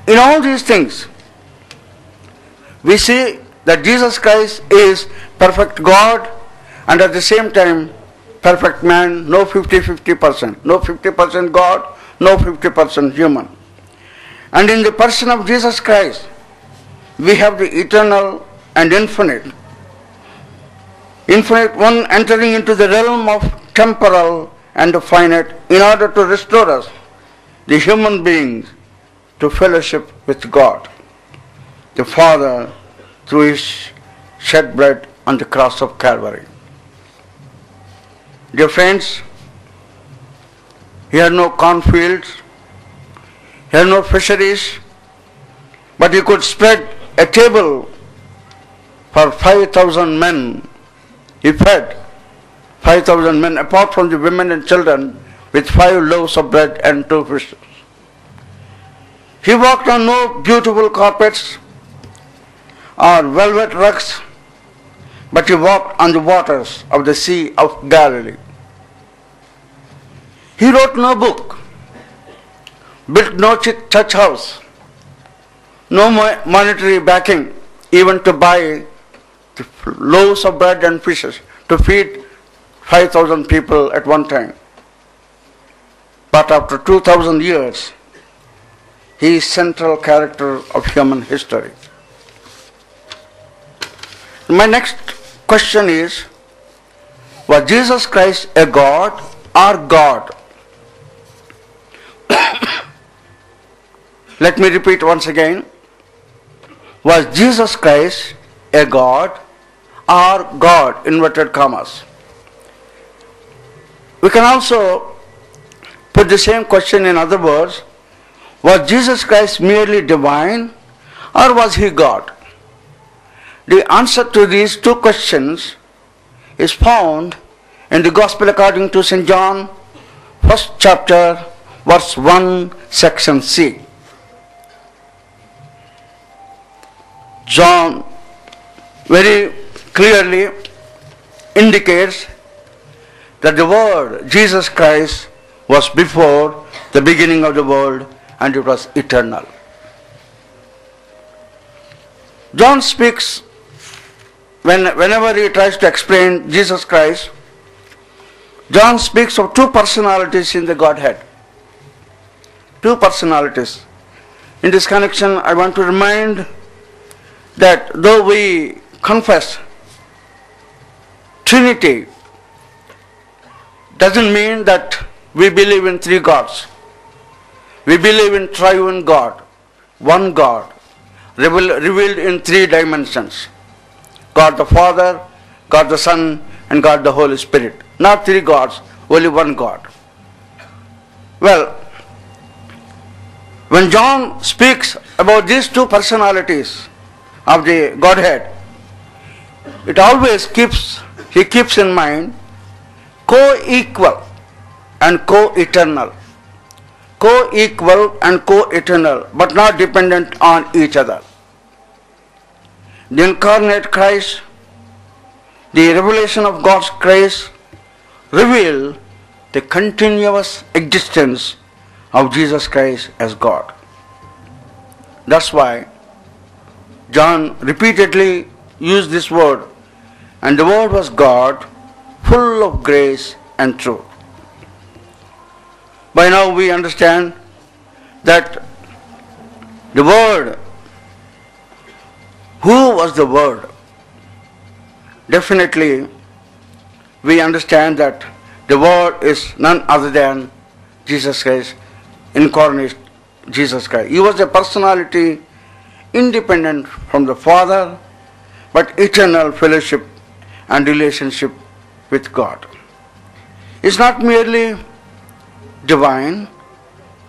in all these things, we see that Jesus Christ is perfect God and at the same time perfect man, no 50-50%, no 50% God, no 50% human. And in the person of Jesus Christ, we have the eternal and infinite one entering into the realm of temporal and finite in order to restore us, the human beings, to fellowship with God, the Father, through His shed blood on the cross of Calvary. Dear friends, He had no cornfields, He had no fisheries, but He could spread a table for 5,000 men. He fed 5,000 men, apart from the women and children, with 5 loaves of bread and 2 fishes. He walked on no beautiful carpets or velvet rugs, but He walked on the waters of the Sea of Galilee. He wrote no book, built no church house, no monetary backing even to buy the loaves of bread and fishes to feed 5,000 people at one time. But after 2,000 years, He is central character of human history. My next question is, was Jesus Christ a God or God? Let me repeat once again. Was Jesus Christ a God or God, inverted commas? We can also put the same question in other words. Was Jesus Christ merely divine or was He God? The answer to these two questions is found in the Gospel according to St. John, 1st chapter, verse 1, section C. John very clearly indicates that the Word, Jesus Christ, was before the beginning of the world and it was eternal. John speaks, whenever he tries to explain Jesus Christ, John speaks of 2 personalities in the Godhead. 2 personalities. In this connection, I want to remind that though we confess Trinity, doesn't mean that we believe in 3 gods. We believe in triune God, one God, revealed in 3 dimensions. God the Father, God the Son, and God the Holy Spirit. Not 3 gods, only one God. Well, when John speaks about these 2 personalities of the Godhead, it always keeps in mind co-equal and co-eternal. Co-equal and co-eternal, but not dependent on each other. The incarnate Christ, the revelation of God's grace, reveal the continuous existence of Jesus Christ as God. That's why John repeatedly used this word, and the Word was God, full of grace and truth. By now we understand that the Word, who was the Word? Definitely we understand that the Word is none other than Jesus Christ, incarnate Jesus Christ. He was a personality independent from the Father, but eternal fellowship and relationship with God. It's not merely divine,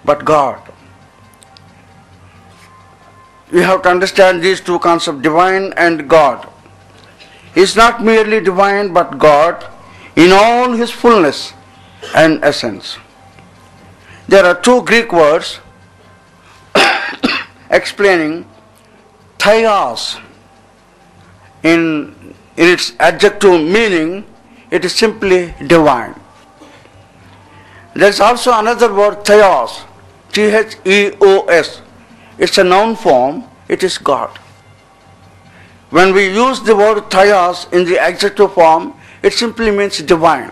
but God. We have to understand these 2 concepts, divine and God. He is not merely divine, but God in all His fullness and essence. There are 2 Greek words explaining Theos. In its adjective meaning, it is simply divine. There is also another word, Theos, Theos, it's a noun form, it is God. When we use the word Theos in the adjective form, it simply means divine.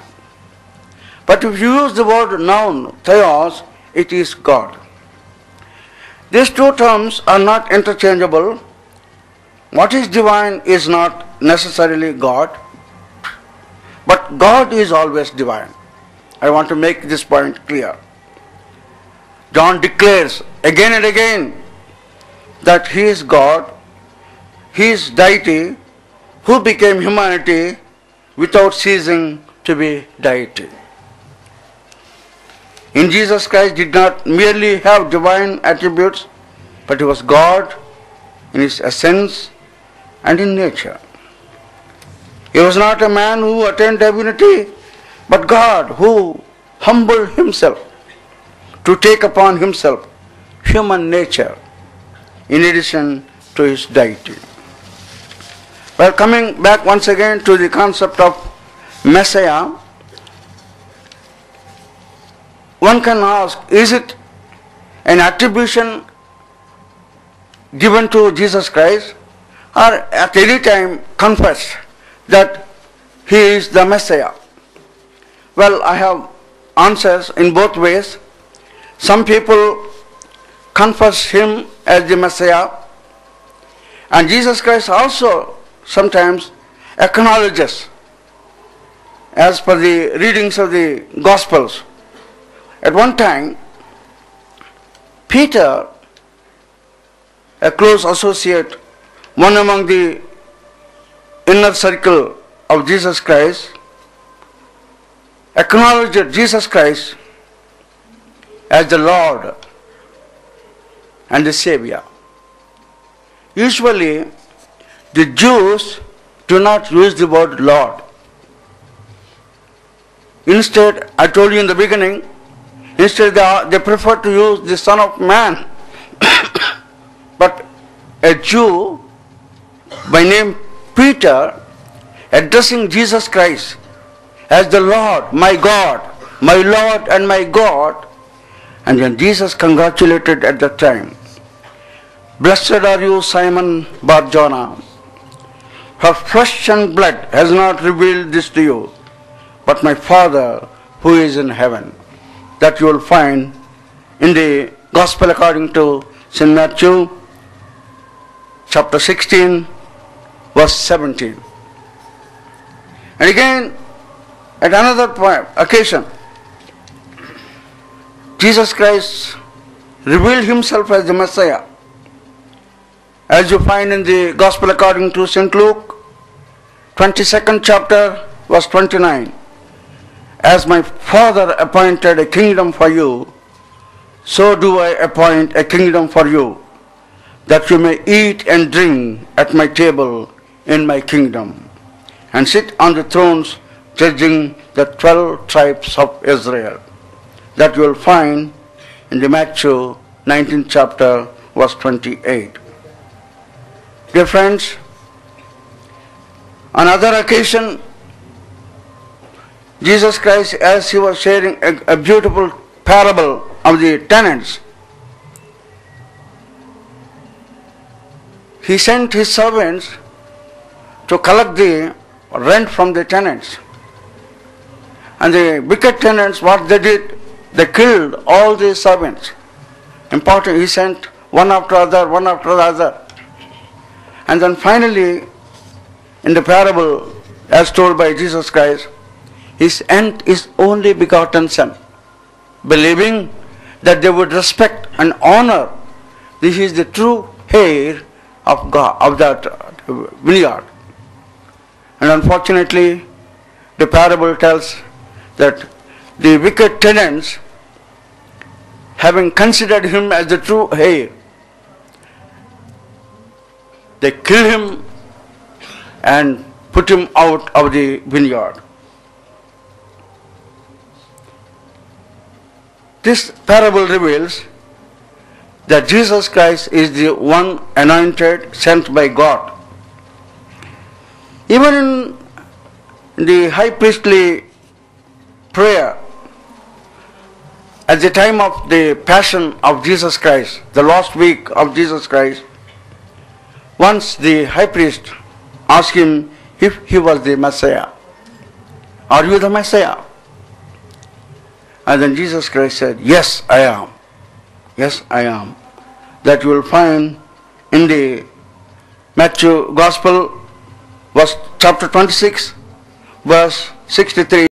But if you use the word noun, Theos, it is God. These two terms are not interchangeable. What is divine is not necessarily God, but God is always divine. I want to make this point clear. John declares again and again that He is God, He is deity, who became humanity without ceasing to be deity. In Jesus Christ did not merely have divine attributes, but He was God in His essence and in nature. He was not a man who attained divinity, but God who humbled Himself to take upon Himself human nature in addition to His deity. Well, coming back once again to the concept of Messiah, one can ask, is it an attribution given to Jesus Christ, or at any time confess that He is the Messiah? Well, I have answers in both ways. Some people confess Him as the Messiah, and Jesus Christ also sometimes acknowledges, as per the readings of the Gospels. At one time, Peter, a close associate, one among the inner circle of Jesus Christ, acknowledged Jesus Christ as the Lord and the Savior. Usually, the Jews do not use the word Lord. Instead, I told you in the beginning, instead they prefer to use the Son of Man. But a Jew by name Peter, addressing Jesus Christ as the Lord, my God, my Lord and my God, and then Jesus congratulated at that time, "Blessed are you, Simon Bar-Jonah, for flesh and blood has not revealed this to you, but my Father who is in heaven." That you will find in the Gospel according to St. Matthew, chapter 16, verse 17. And again, at another occasion, Jesus Christ revealed Himself as the Messiah, as you find in the Gospel according to St. Luke, 22nd chapter, verse 29. "As my Father appointed a kingdom for you, so do I appoint a kingdom for you, that you may eat and drink at my table in my kingdom, and sit on the thrones judging the 12 tribes of Israel." That you will find in the Matthew 19th chapter, verse 28. Dear friends, on another occasion, Jesus Christ, as He was sharing a beautiful parable of the tenants, He sent His servants to collect the rent from the tenants. And the wicked tenants, what they did, they killed all the servants. Important, He sent one after other, one after the other. And then finally, in the parable as told by Jesus Christ, He sent His only begotten Son, believing that they would respect and honor. This is the true heir of God, of that vineyard. And unfortunately, the parable tells that the wicked tenants, having considered Him as the true heir, they kill Him and put Him out of the vineyard. This parable reveals that Jesus Christ is the one anointed, sent by God. Even in the high priestly prayer, at the time of the Passion of Jesus Christ, the last week of Jesus Christ, once the high priest asked him if he was the Messiah. Are you the Messiah? And then Jesus Christ said, yes, I am. Yes, I am. That you will find in the Matthew Gospel, chapter 26, verse 63.